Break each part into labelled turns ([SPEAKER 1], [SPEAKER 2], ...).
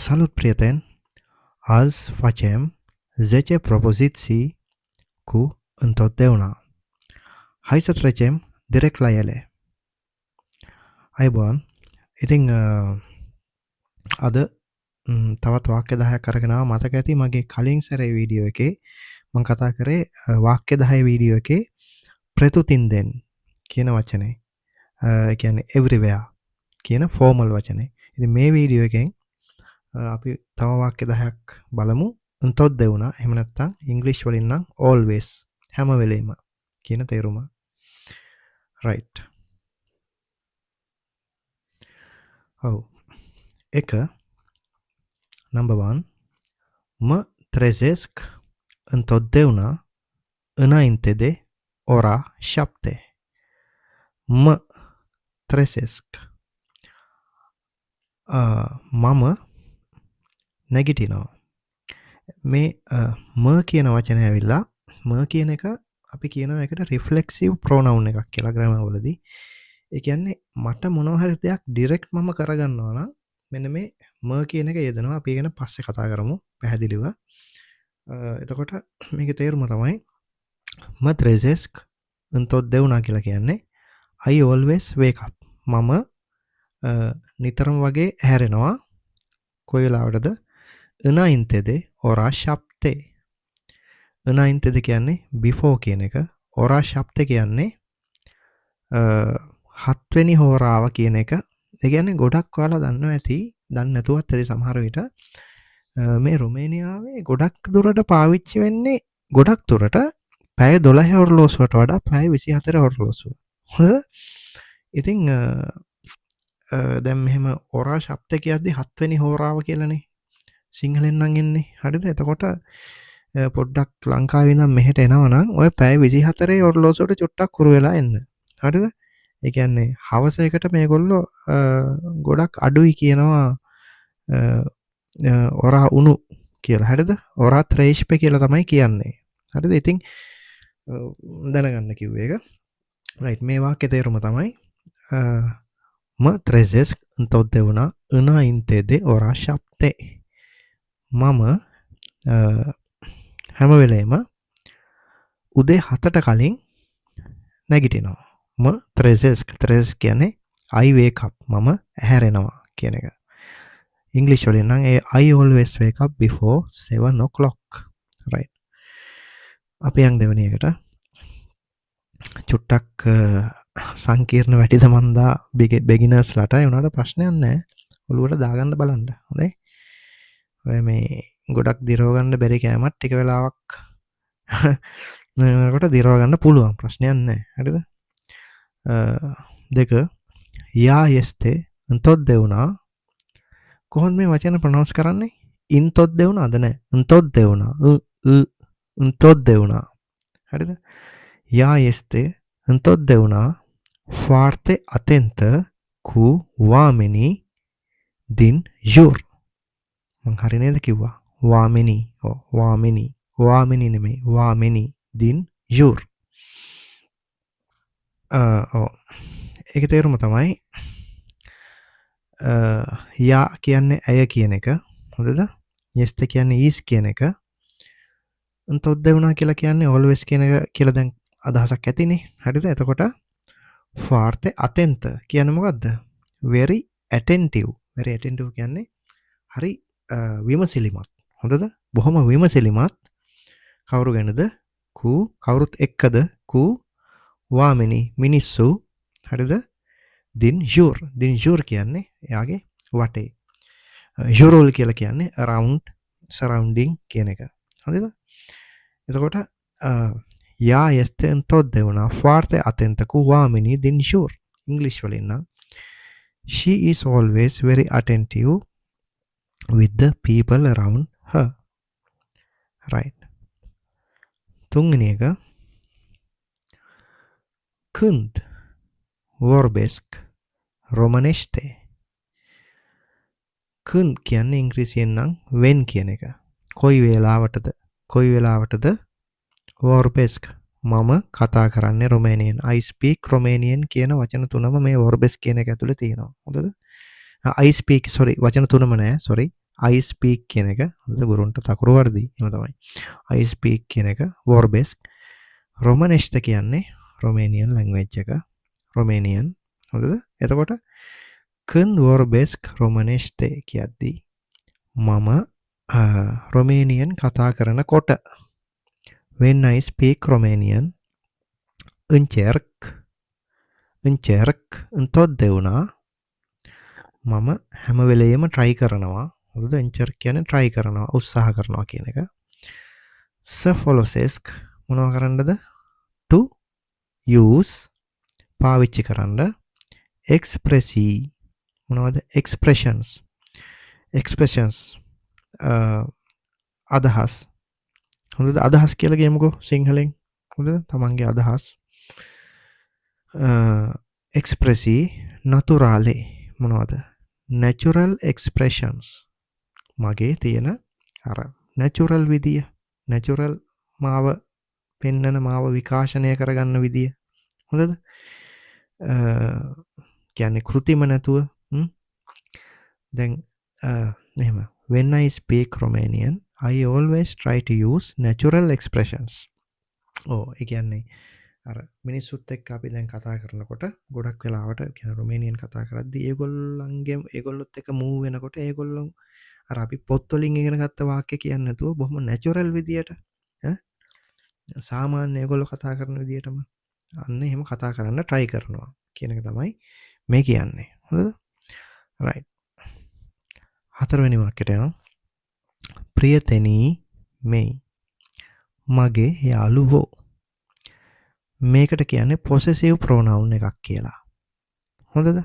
[SPEAKER 1] Salut, prieteni! Azi facem 10 propoziții cu întotdeauna. Hai să trecem direct la ele. අයිබෝන්. ඉතින් අද තවත් වාක්‍ය 10ක් අරගෙන ආවා. මතක ඇති මගේ කලින් සැරේ වීඩියෝ එකේ මම කතා කරේ වාක්‍ය 10 වීඩියෝ එකේ ප්‍රතිතුන්දෙන් කියන වචනේ. ඒ කියන්නේ everywhere කියන ෆෝමල් වචනේ. ඉතින් මේ වීඩියෝ එකෙන් අපි තව වාක්‍ය 10ක් බලමු. උන්තොද්දෙවුනා එහෙම නැත්නම් ඉංග්‍රීසි වලින් නම් always හැම වෙලේම කියන තේරුම. right. ඔව්. එක number 1 mă trezesc întotdeauna înainte de ora 7. Mă trezesc. මම නැගිටිනවා. මේ ම කියන වචනය ඇවිල්ලා ම කියන එක අපි කියනවා එකට රිෆ්ලෙක්සිව් ප්‍රොනවුන් එකක් කියලා ග්‍රැමර් වලදී. ඒ කියන්නේ මට මොනවා හරි දෙයක් ඩිරෙක්ට් මම කරගන්නවා නම් මෙන්න මේ ම කියන එක යෙදෙනවා. අපි ගැන පස්සේ කතා කරමු පැහැදිලිව. එතකොට මේකේ තේරුම තමයි මම ත්‍රෙසෙස්ක් întotdeauna කියලා කියන්නේ I always wake up. මම නිතරම වගේ ඇහැරෙනවා. කොයි වෙලාවටද? înainte de ora 7. înainte de කියන්නේ before කියන එක. ora 7 කියන්නේ 7 වෙනි හෝරාව කියන එක. ඒ කියන්නේ ගොඩක් ඔයාලා දන්නවා ඇති. දන්නේ නැතුවත් ඇති සමහර විට මේ රුමේනියාවේ ගොඩක් දුරට පාවිච්චි වෙන්නේ ගොඩක් දුරට පැය 12 ඔරලෝසුවට වඩා පැය 24 ඔරලෝසුව. හොඳද? ඉතින් දැන් මෙහෙම ඔරා ශබ්ද කියද්දි 7 වෙනි හෝරාව කියලානේ සිංහලෙන් නම් එන්නේ. හරිද? එතකොට පොඩ්ඩක් ලංකාවේ ඉඳන් මෙහෙට එනවා නම් ඔය පැය 24 ඔරලෝසුවට චුට්ටක් හුරු වෙලා එන්න. හරිද? ඒ කියන්නේ හවස එකට මේගොල්ලෝ ගොඩක් අඩුයි කියනවා ඔරා උණු කියලා. හරිද? ඔරා ත්‍රේෂ්ප කියලා තමයි කියන්නේ. හරිද? ඉතින් දැනගන්න කිව්වේ ඒක. right. මේ වාක්‍යයේ තේරුම තමයි mă trezesc întotdeauna înainte de ora 7. මම හැම වෙලේම උදේ 7ට කලින් නැගිටිනවා. මම ත්‍රෙසෙස්ක් කියන්නේ I wake up. මම ඇහැරෙනවා කියන එක. ඉංග්‍රීසි වලින් නම් I always wake up before 7 o'clock. right. අපි යන් දෙවෙනි එකට. චුට්ටක් සංකීර්ණ වැටිද මන්දා බිගිනර්ස්ලාට ඒ උනාට ප්‍රශ්නයක් නැහැ. ඔළුවට දාගන්න බලන්න. හොඳයි. ඔය මේ ගොඩක් දිරව ගන්න බැරි කෑමක් ටික වෙලාවක් කොට දිරව ගන්න පුළුවන්. ප්‍රශ්නයක් නැහැ. හරිද? දෙක යා este întotdeauna කොහොමද මේ වචන ප්‍රොනවුන්ස් කරන්නේ? întotdeauna ද නැහැ. întotdeauna întotdeauna. හරිද? යා este întotdeauna foarte atentă cu oamenii din jur. මං හරි නේද කිව්වා? oamenii. oamenii නෙමෙයි. oamenii din jur. ඒකේ තේරුම තමයි යා කියන්නේ ඇය කියන එක. හොඳද? yes කියන්නේ is කියන එක. întotdeauna කියලා කියන්නේ always කියන එක කියලා දැන් අදහසක් ඇතිනේ. හරිද? එතකොට foarte attentă කියන්නේ මොකද්ද? very attentive. very attentive කියන්නේ හරි විමසිලිමත්. හොඳද? බොහොම විමසිලිමත්. කවුරු ගැනද? කවුරුත් එක්කද? වාමිනි මිනිස්සු. හරිද? din jur. din jur කියන්නේ එයාගේ වටේ. jurul කියලා කියන්නේ around, surrounding කියන එක. හරිද? එතකොට යා este întotdeauna foarte atentă cu oamenii din jur. ඉංග්‍රීසි වලින් නම් she is always very attentive with the people around her. right. තුන්වෙනි එක când vorbesc românește. când කියන්නේ ඉංග්‍රීසියෙන් නම් when කියන එක. කොයි වෙලාවටද vorbesc මම කතා කරන්නේ රොමේනියන්. I speak Romanian කියන වචන තුනම මේ vorbesc කියන එක ඇතුලේ තියෙනවා. හොඳද? I speak වචන තුනම නෑ. I speak කියන එක හොඳට ගුරුන්ට තකුරු වර්දී එහෙම තමයි. I speak කියන එක verb-based. Romanesque කියන්නේ Romanian language එක. Romanian හොඳද? එතකොට când vorbesc românește කියද්දී මම Romanian කතා කරනකොට when I speak Romanian încerc întotdeauna මම හැම වෙලේම try කරනවා. හොඳද? încerc කියන්නේ try කරනවා, උත්සාහ කරනවා කියන එක. să folosesc මොනවා කරන්නද? to use පාවිච්චි කරන්න. expressii මොනවද? expressions අදහස්. හොඳද? අදහස් කියලා කියමුකෝ සිංහලෙන්. හොඳද? තමන්ගේ අදහස්. expressii naturale මොනවද? natural expressions. මගේ තියෙන අර natural විදිය. natural මාව පෙන්නන මාව විකාශනය කරගන්න විදිය. හොඳද? කියන්නේ කෘතිම නැතුව දැන් එහෙම when I speak Romanian I always try to use natural expressions. ඒ කියන්නේ අර මිනිස්සුත් එක්ක අපි දැන් කතා කරනකොට ගොඩක් වෙලාවට කියන රොමේනියන් කතා කරද්දී ඒගොල්ලොත් එක්ක මූව් වෙනකොට ඒගොල්ලෝ අර අපි පොත් වලින් ඉගෙන ගත්ත වාක්‍ය කියන්නේ නැතුව බොහොම නැචරල් විදියට සාමාන්‍ය ඒගොල්ලෝ කතා කරන විදියටම අන්න එහෙම කතා කරන්න try කරනවා කියන එක තමයි මේ කියන්නේ. හොඳද? right. හතරවෙනි වාක්‍යයට යනවා. ප්‍රියතෙනී මේ මගේ යාළුවෝ. මේකට කියන්නේ possessive pronoun එකක් කියලා. හොඳද?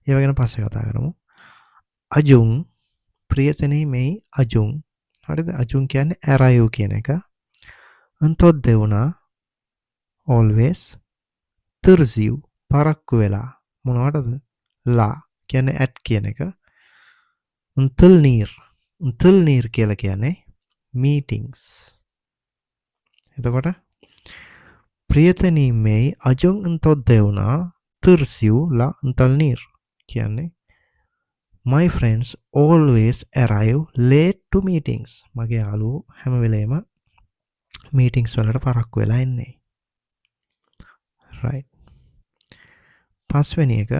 [SPEAKER 1] ඒව ගැන පස්සේ කතා කරමු. අජුන් ප්‍රියතෙනී මේ අජුන්. හරිද? අජුන් කියන්නේ arrive කියන එක. întotdeauna always târziu පරක්කු වෙලා මොනවටද? ලා කියන්නේ at කියන එක. întâlniri කියලා කියන්නේ meetings. එතකොට ප්‍රියතනී මේ අජුන් întotdeauna târziu la întâlniri කියන්නේ my friends always arrive late to meetings. මගේ යාළුවෝ හැම වෙලේම meetings වලට පරක්කු වෙලා ඉන්නේ. right. පස්වෙනි එක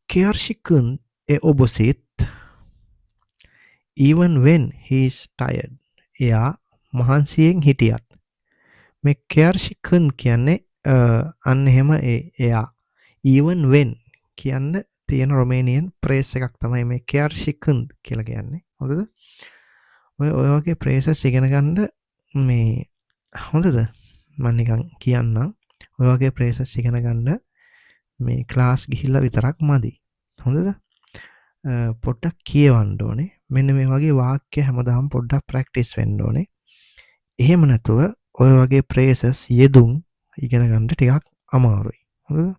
[SPEAKER 1] chiar și când e obosit even when he is tired. එයා මහන්සියෙන් හිටියත්. මේ chiar și când කියන්නේ අන්න එහෙම එයා even when කියන්න තියෙන රොමේනියන් ප්‍රේස් එකක් තමයි මේ chiar și când කියලා කියන්නේ. හොඳද? ඔය වගේ ප්‍රේසස් ඉගෙන ගන්න මේ හොඳද? මම නිකන් කියන්නම්. ඔය වගේ ප්‍රේසස් ඉගෙන ගන්න මේ ක්ලාස් ගිහිල්ලා විතරක් මදි. හොඳද? පොඩ්ඩක් කියවන්න ඕනේ. මෙන්න මේ වගේ වාක්‍ය හැමදාම පොඩ්ඩක් ප්‍රැක්ටිස් වෙන්න ඕනේ. එහෙම නැතුව ඔය වගේ ප්‍රේසස් යෙදුම් ඉගෙන ගන්න ටිකක් අමාරුයි. හොඳද?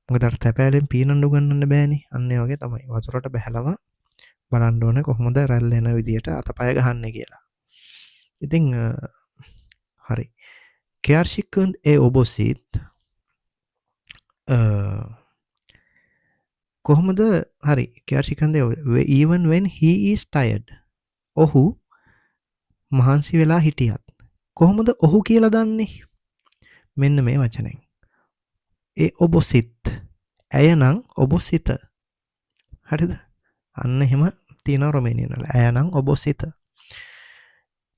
[SPEAKER 1] මොකද අර තැපෑලෙන් පීනන්න උගන්නන්න බෑනේ. අන්න ඒ වගේ තමයි. වතුරට බහැලම බලන්න ඕනේ කොහොමද රැල්ල එන විදියට අතපය ගහන්නේ කියලා. ඉතින් හරි. chiar și când e obosit කොහොමද හරි chiar și când even when he is tired. ඔහු මහන්සි වෙලා හිටියත්. කොහොමද ඔහු කියලා දන්නේ? මෙන්න මේ වචනෙන්. ඒ obosit. ඇය නම් obosit. හරිද? අන්න එහෙම තියෙනවා රොමේනියන් වල. ඇය නම් obosit.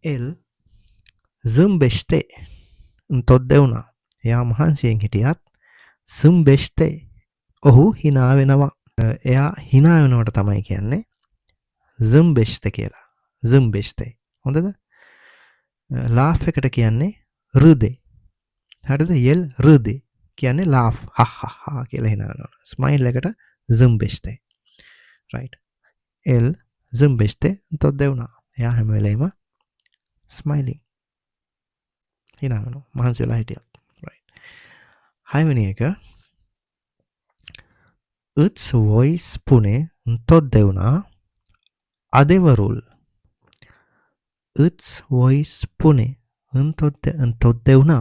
[SPEAKER 1] el zâmbește întotdeauna. එයා මහන්සියෙන් හිටියත් zâmbește. ඔහු hina වෙනවා. එයා hina වෙනවට තමයි කියන්නේ zâmbește කියලා. zâmbește. හොඳද? laugh එකට කියන්නේ râde. හරිද? el râde කියන්නේ laugh. ha ha ha කියලා hina වෙනවා. smile එකට zâmbește. right. el zâmbește întotdeauna. එයා හැම වෙලේම smiling. hina වෙනවා. මහන්සි වෙලා හිටියත්. right. හයවෙනි එක îți voi spune întotdeauna adevărul. îți voi spune întotdeauna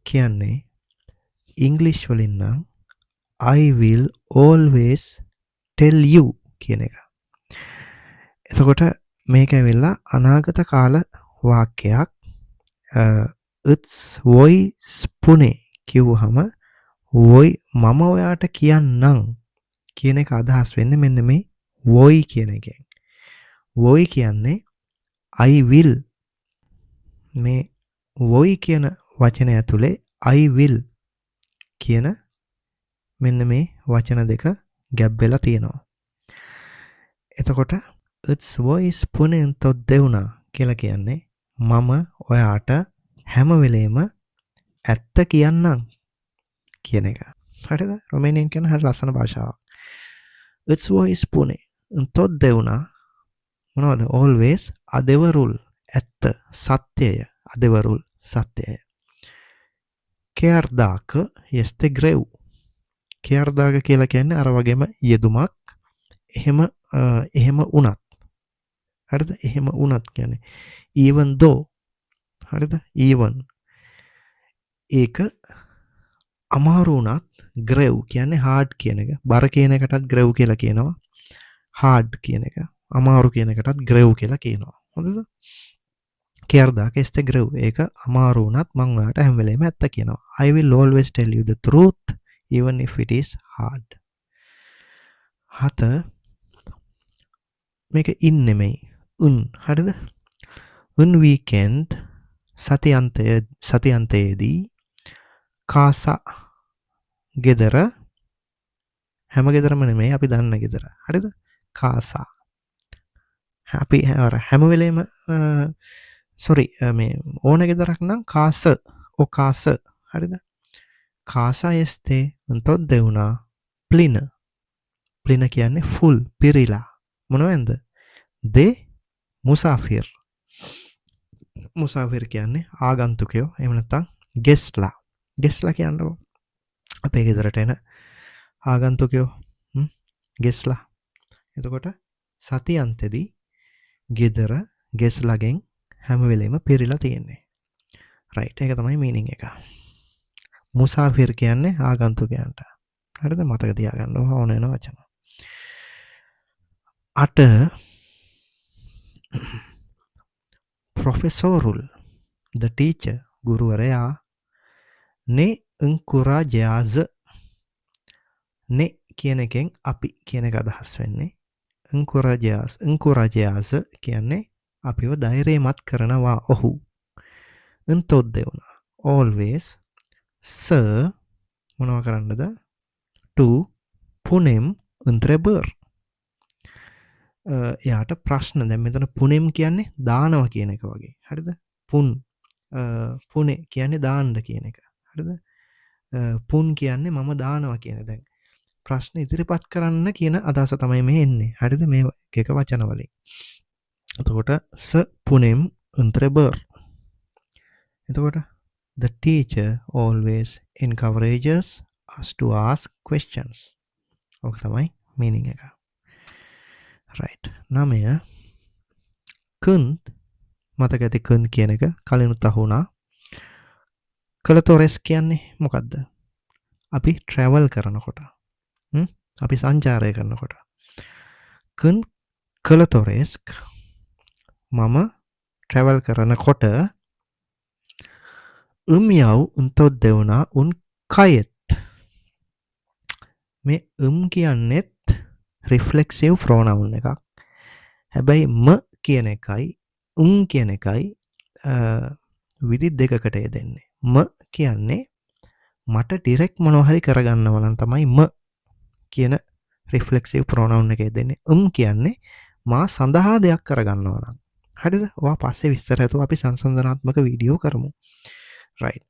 [SPEAKER 1] කියන්නේ English වලින් නම් I will always tell you කියන එක. එතකොට මේක ඇවිල්ලා අනාගත කාල වාක්‍යයක්. it's voice පුනේ කිව්වහම වොයි මම ඔයාට කියන්නම් කියන එක අදහස් වෙන්නේ මෙන්න මේ වොයි කියන එකෙන්. වොයි කියන්නේ I will. මේ වොයි කියන වචනය ඇතුලේ I will කියන මෙන්න මේ වචන දෙක ගැබ් වෙලා තියෙනවා. එතකොට it's voice පුනෙන් තොත් දෙවුණා කියලා කියන්නේ මම ඔයාට හැම වෙලේම ඇත්ත කියන්නම් කියන එක. හරිද? රොමේනියන් කියන හරි ලස්සන භාෂාවක්. it's voice පුනේ තොත් දෙවුණා මොනවද? always අදෙවරුල් ඇත්ත සත්‍යය අදෙවරුල් සත්‍යය. කෙයාර්දාක යස්තේ ග්‍රෙව්. කෙයාර්දාක කියලා කියන්නේ අර වගේම යෙදුමක්. එහෙම වුණත්. හරිද? එහෙම වුණත් කියන්නේ even though. හරිද? even ඒක අමාරු වුණත් ග්‍රෙව් කියන්නේ hard කියන එක. බර කියන එකටත් ග්‍රෙව් කියලා කියනවා. hard කියන එක. අමාරු කියන එකටත් ග්‍රෙව් කියලා කියනවා. හොඳද? කෙයාර්දාක යස්තේ ග්‍රෙව්. ඒක අමාරු වුණත් මම ඔයාලට හැම වෙලේම ඇත්ත කියනවා. I will always tell you the truth even if it is hard. හත මේක ඉන් නෙමෙයි උන්. හරිද? උන් weekend සතියන්තයේදී කාසා ගෙදර හැම ගෙදරම නෙමෙයි අපි දන්න ගෙදර. හරිද? කාසා අපි හැම වෙලේම මේ ඕන ගෙදරක් නම් කාස ඔකාස. හරිද? කාසා යස්තේ උන්තොත් දෙවුණා ප්ලින. ප්ලින කියන්නේ ෆුල් පිරිලා. මොනවෙන්ද? දේ මුසාෆිර්. මුසාෆිර් කියන්නේ ආගන්තුකයෝ. එහෙම නැත්නම් ගෙස්ලා. ගෙස්ලා කියන්නේ අපේ ගෙදරට එන ආගන්තුකයෝ. ගෙස්ලා. එතකොට සතියන්තෙදී ගෙදර ගෙස්ලාගෙන් හැම වෙලේම පිරීලා තියෙන්නේ. රයිට්. ඒක තමයි මීනින් එක. මුසාෆිර් කියන්නේ ආගන්තුකයන්ට. හරිද? මතක තියාගන්න ඕන වෙන වචන. 8 professorul the teacher ගුරුවරයා ne encourageas ne කියන එකෙන් අපි කියන එක අදහස් වෙන්නේ encourageas කියන්නේ අපිව ධෛර්යමත් කරනවා. ඔහු උන්තොත් දෙවුණා always sir මොනවා කරන්නද? to punem entrepreneur. එයාට ප්‍රශ්න. දැන් මෙතන පුනෙම් කියන්නේ දානවා කියන එක වගේ. හරිද? පුනේ කියන්නේ දාන්න කියන එක. හරිද? පුන් කියන්නේ මම දානවා කියන. දැන් ප්‍රශ්න ඉදිරිපත් කරන්න කියන අදහස තමයි මේ එන්නේ. හරිද? මේ එක වචන වලින්. එතකොට ස පුනෙම් entrepreneur. එතකොට the teacher always encourages us to ask questions. ඔක තමයි meaning එක. right. 9 kunt මතක ඇති kunt කියන එක කලිනුත් අහුණා. කලතොරෙස් කියන්නේ මොකද්ද? අපි travel කරනකොට. අපි සංචාරය කරනකොට. kunt කලතොරෙස් මම travel කරනකොට යව් උන්තොත් දෙවුණා උන් කයෙත්. මේ කියන්නේත් රිෆ්ලෙක්සිව් ප්‍රෝනවුන් එකක්. හැබැයි ම කියන එකයි කියන එකයි විදි දෙකකට යෙදෙන්නේ. ම කියන්නේ මට ඩිරෙක්ට් මොනවා හරි කරගන්නව නම් තමයි ම කියන රිෆ්ලෙක්සිව් ප්‍රෝනවුන් එක යෙදෙන්නේ. කියන්නේ මා සඳහා දෙයක් කරගන්නවා නම්. හරිද? ඔයා පස්සේ විස්තර ඇතුව අපි සංසන්දනාත්මක වීඩියෝ කරමු. right.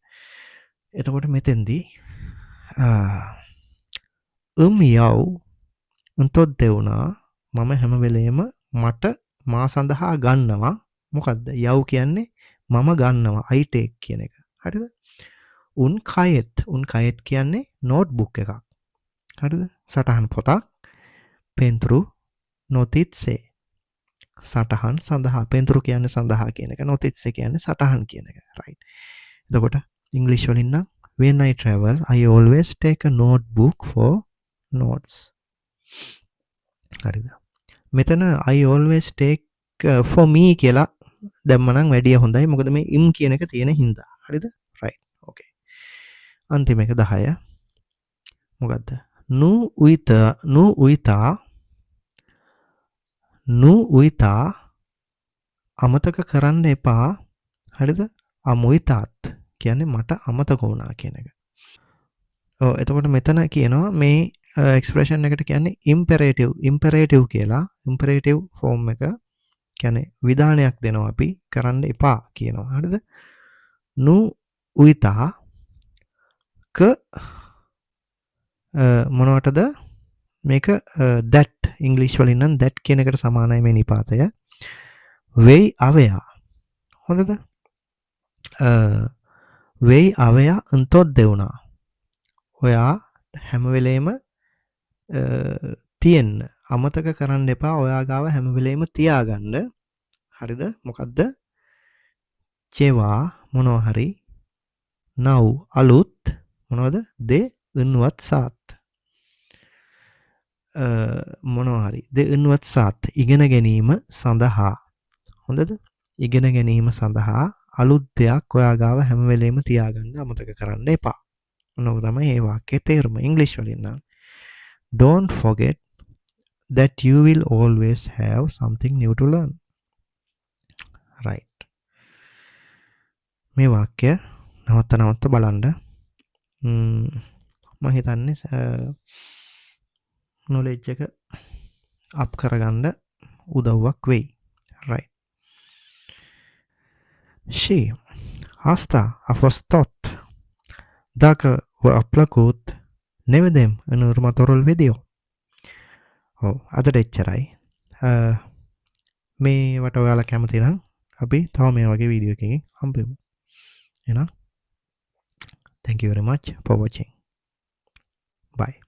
[SPEAKER 1] එතකොට මෙතෙන්දී යව් උන්තොත් දෙවුණා මම හැම වෙලේම මට මා සඳහා ගන්නවා. මොකද්ද? යව් කියන්නේ මම ගන්නවා. I take කියන එක. හරිද? උන් කයෙත් කියන්නේ නෝට්බුක් එකක්. හරිද? සටහන් පොතක්. පෙන්තුරු නොතිත්සේ. සටහන් සඳහා. පෙන්තුරු කියන්නේ සඳහා කියන එක. නොතිත්සේ කියන්නේ සටහන් කියන එක. right. එතකොට ඉංග්‍රීසි වලින් නම් when I travel I always take a notebook for notes. හරිද? මෙතන I always take for me කියලා දැම්මනම් වැඩිය හොඳයි. මොකද මේ im කියන එක තියෙන හින්දා. හරිද? right. okay. අන්තිම එක 10. මොකද්ද? nu uita අමතක කරන්න එපා. හරිද? අමුයිතාත් කියන්නේ මට අමතක වුණා කියන එක. ඔව් එතකොට මෙතන කියනවා මේ එක්ස්ප්‍රෙෂන් එකට කියන්නේ ඉම්පෙරේටිව් කියලා. ඉම්පෙරේටිව් ෆෝම් එක කියන්නේ විධානයක් දෙනවා අපි කරන්න එපා කියනවා. හරිද? nu uita ක මොනවටද මේක that ඉංග්‍රීසි වලින් නම් that කියන එකට සමානයි මේ නිපාතය. වෙයි අවයා. හොඳද? වෙයි අවයා උන්තොත් දෙවුණා. ඔයා හැම වෙලේම තියෙන්න අමතක කරන්න එපා. ඔයා ගාව හැම වෙලේම තියාගන්න. හරිද? මොකද්ද? චේවා මොනවා හරි නව් අලුත් මොනවද? දෙන්වත් සාත් මොනවා හරි දෙන්වත් සාත් ඉගෙන ගැනීම සඳහා. හොඳද? ඉගෙන ගැනීම සඳහා අලුත් දෙයක් ඔයා ගාව හැම වෙලේම තියාගන්න අමතක කරන්න එපා. ඔන්න තමයි මේ වාක්‍යයේ තේරුම ඉංග්‍රීසි වලින් නම් don't forget that you will always have something new to learn. right. මේ වාක්‍ය නවත්ත බලන්න. මම හිතන්නේ knowledge එක අප් කරගන්න උදව්වක් වෙයි. right. She hasta a förstått daka upplakut nevedem en urmatorol video. ඔව් අදට එච්චරයි. මේ වට ඔයාලා කැමති නම් අපි තව මේ වගේ වීඩියෝ එකකින් හම්බෙමු. එහෙනම් thank you very much for watching. Bye.